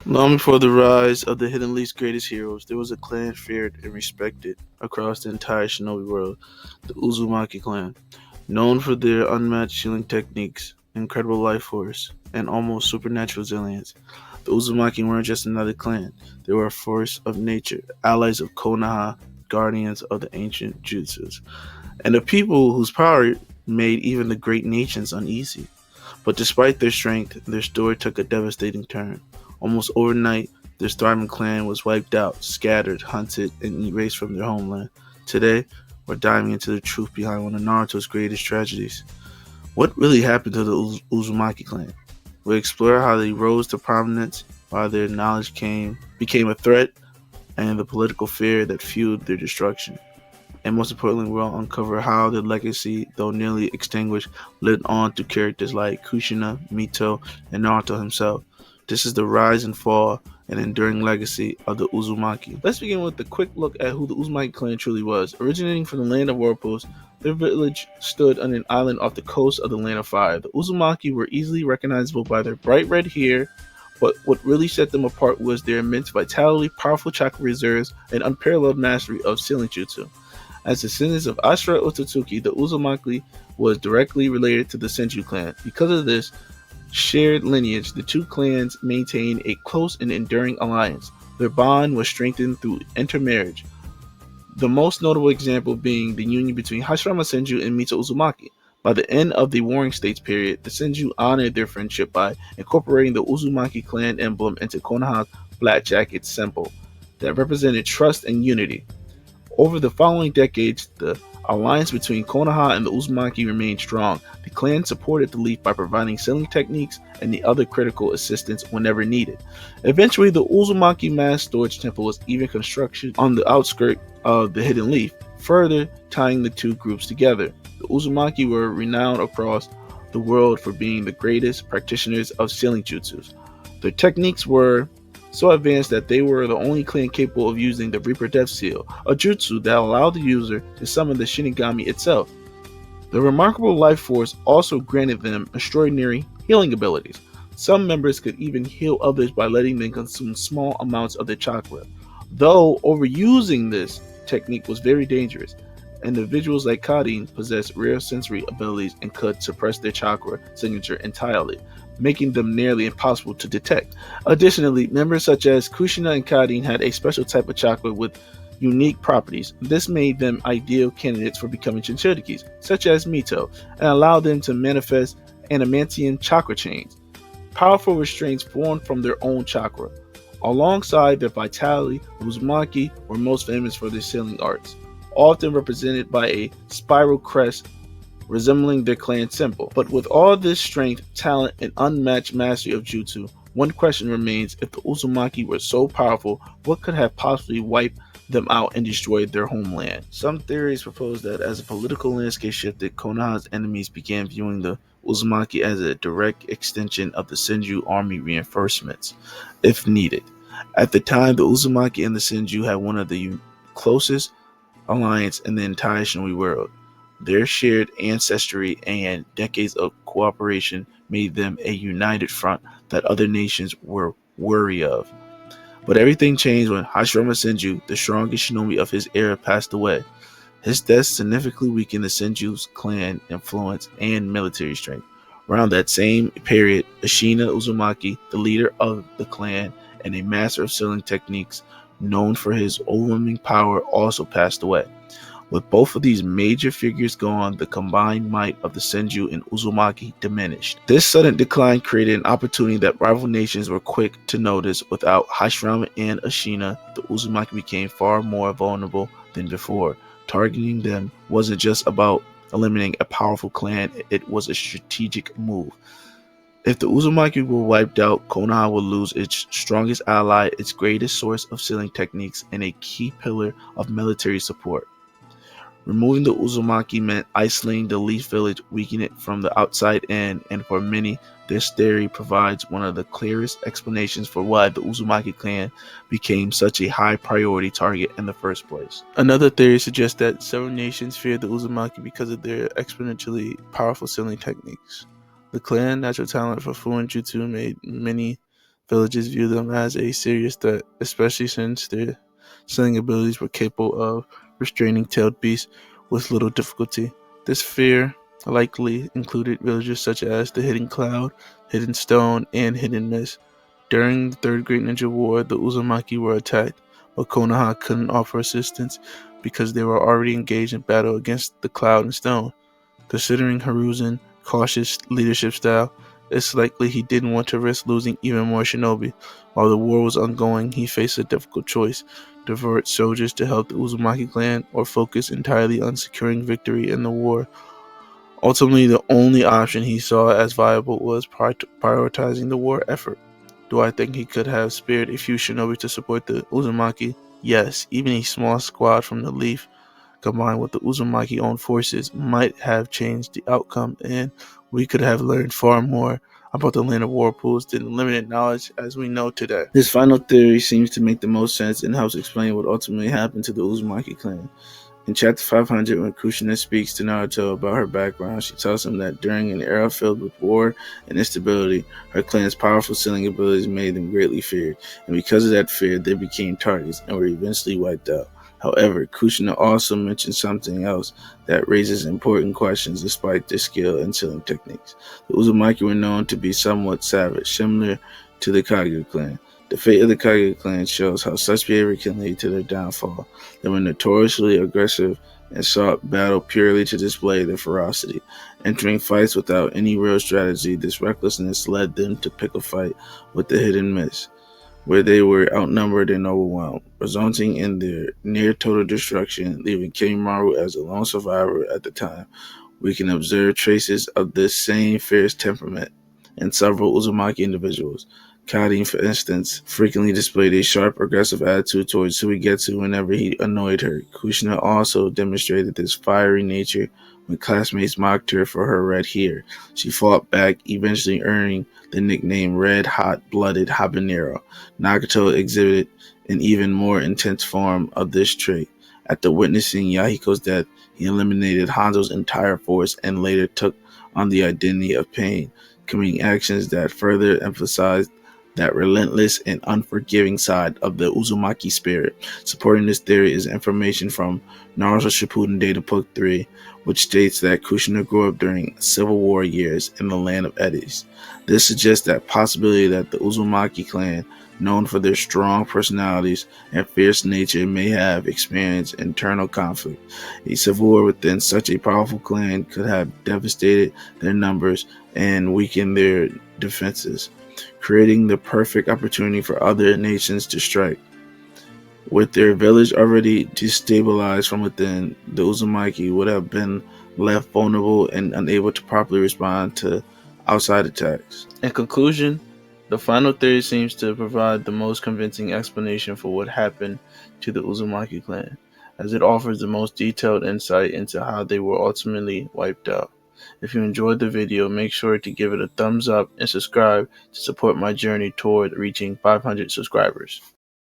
Long before the rise of the Hidden Leaf's greatest heroes, there was a clan feared and respected across the entire shinobi world, the Uzumaki clan. Known for their unmatched healing techniques, incredible life force, and almost supernatural resilience, the Uzumaki weren't just another clan. They were a force of nature, allies of Konoha, guardians of the ancient jutsus, and a people whose power made even the great nations uneasy. But despite their strength, their story took a devastating turn. Almost overnight, this thriving clan was wiped out, scattered, hunted, and erased from their homeland. Today, we're diving into the truth behind one of Naruto's greatest tragedies. What really happened to the Uzumaki clan? We explore how they rose to prominence, why their knowledge became a threat, and the political fear that fueled their destruction. And most importantly, we'll uncover how the legacy, though nearly extinguished, led on to characters like Kushina, Mito, and Naruto himself. This is the rise and fall and enduring legacy of the Uzumaki. Let's begin with a quick look at who the Uzumaki clan truly was. Originating from the land of whirlpools, their village stood on an island off the coast of the land of fire. The Uzumaki were easily recognizable by their bright red hair, but what really set them apart was their immense vitality, powerful chakra reserves, and unparalleled mastery of sealing jutsu. As descendants of Ashura Otsutsuki, the Uzumaki was directly related to the Senju clan. Because of this shared lineage, the two clans maintained a close and enduring alliance. Their bond was strengthened through intermarriage, the most notable example being the union between Hashirama Senju and Mito Uzumaki. By the end of the Warring States period, the Senju honored their friendship by incorporating the Uzumaki clan emblem into Konoha's black jacket symbol that represented trust and unity. Over the following decades, the alliance between Konoha and the Uzumaki remained strong. The clan supported the Leaf by providing sealing techniques and the other critical assistance whenever needed. Eventually, the Uzumaki mass storage temple was even constructed on the outskirts of the Hidden Leaf, further tying the two groups together. The Uzumaki were renowned across the world for being the greatest practitioners of sealing jutsus. Their techniques were so advanced that they were the only clan capable of using the Reaper Death Seal, a jutsu that allowed the user to summon the Shinigami itself. The remarkable life force also granted them extraordinary healing abilities. Some members could even heal others by letting them consume small amounts of their chakra. Though overusing this technique was very dangerous, individuals like Kadin possessed rare sensory abilities and could suppress their chakra signature entirely, making them nearly impossible to detect. Additionally, members such as Kushina and Kadin had a special type of chakra with unique properties. This made them ideal candidates for becoming Shinshirikis, such as Mito, and allowed them to manifest adamantium chakra chains, powerful restraints formed from their own chakra. Alongside their vitality, the Uzumaki were most famous for their sealing arts, often represented by a spiral crest resembling their clan symbol. But with all this strength, talent, and unmatched mastery of jutsu, one question remains: if the Uzumaki were so powerful, what could have possibly wiped them out and destroyed their homeland? Some theories propose that as the political landscape shifted, Konoha's enemies began viewing the Uzumaki as a direct extension of the Senju army reinforcements, if needed. At the time, the Uzumaki and the Senju had one of the closest alliance in the entire shinobi world. Their shared ancestry and decades of cooperation made them a united front that other nations were wary of. But everything changed when Hashirama Senju, the strongest shinobi of his era, passed away. His death significantly weakened the Senju's clan influence and military strength. Around that same period, Ashina Uzumaki, the leader of the clan and a master of sealing techniques known for his overwhelming power, also passed away. With both of these major figures gone, the combined might of the Senju and Uzumaki diminished. This sudden decline created an opportunity that rival nations were quick to notice. Without Hashirama and Ashina, the Uzumaki became far more vulnerable than before. Targeting them wasn't just about eliminating a powerful clan, it was a strategic move. If the Uzumaki were wiped out, Konoha would lose its strongest ally, its greatest source of sealing techniques, and a key pillar of military support. Removing the Uzumaki meant isolating the Leaf Village, weakening it from the outside in, and for many, this theory provides one of the clearest explanations for why the Uzumaki clan became such a high priority target in the first place. Another theory suggests that several nations feared the Uzumaki because of their exponentially powerful sealing techniques. The clan's natural talent for fluent jutsu made many villages viewed them as a serious threat, especially since their slaying abilities were capable of restraining tailed beasts with little difficulty. This fear likely included villagers such as the Hidden Cloud, Hidden Stone, and Hidden Mist. During the Third Great Ninja War, the Uzumaki were attacked, but Konoha couldn't offer assistance because they were already engaged in battle against the Cloud and Stone. Considering Hiruzen's cautious leadership style, it's likely he didn't want to risk losing even more shinobi. While the war was ongoing, he faced a difficult choice: divert soldiers to help the Uzumaki clan or focus entirely on securing victory in the war. Ultimately, the only option he saw as viable was prioritizing the war effort. Do I think he could have spared a few shinobi to support the Uzumaki? Yes, even a small squad from the Leaf combined with the Uzumaki-owned forces might have changed the outcome, and we could have learned far more about the Land of Whirlpools than the limited knowledge as we know today. This final theory seems to make the most sense and helps explain what ultimately happened to the Uzumaki clan. In chapter 500, when Kushina speaks to Naruto about her background, she tells him that during an era filled with war and instability, her clan's powerful sealing abilities made them greatly feared, and because of that fear, they became targets and were eventually wiped out. However, Kushina also mentions something else that raises important questions despite their skill and sealing techniques. The Uzumaki were known to be somewhat savage, similar to the Kage clan. The fate of the Kage clan shows how such behavior can lead to their downfall. They were notoriously aggressive and sought battle purely to display their ferocity. Entering fights without any real strategy, this recklessness led them to pick a fight with the Hidden Mist, where they were outnumbered and overwhelmed, resulting in their near-total destruction, leaving Kimimaru as a lone survivor at the time. We can observe traces of this same fierce temperament in several Uzumaki individuals. Kadin, for instance, frequently displayed a sharp, aggressive attitude towards Suigetsu whenever he annoyed her. Kushina also demonstrated this fiery nature when classmates mocked her for her red hair. She fought back, eventually earning the nickname Red Hot Blooded Habanero. Nagato exhibited an even more intense form of this trait. After witnessing Yahiko's death, he eliminated Hanzo's entire force and later took on the identity of Pain, committing actions that further emphasized that relentless and unforgiving side of the Uzumaki spirit. Supporting this theory is information from Naruto Shippuden Data Book 3, which states that Kushina grew up during Civil War years in the land of Eddies. This suggests that possibility that the Uzumaki clan, known for their strong personalities and fierce nature, may have experienced internal conflict. A civil war within such a powerful clan could have devastated their numbers and weakened their defenses, creating the perfect opportunity for other nations to strike. With their village already destabilized from within, the Uzumaki would have been left vulnerable and unable to properly respond to outside attacks. In conclusion, the final theory seems to provide the most convincing explanation for what happened to the Uzumaki clan, as it offers the most detailed insight into how they were ultimately wiped out. If you enjoyed the video, make sure to give it a thumbs up and subscribe to support my journey toward reaching 500 subscribers.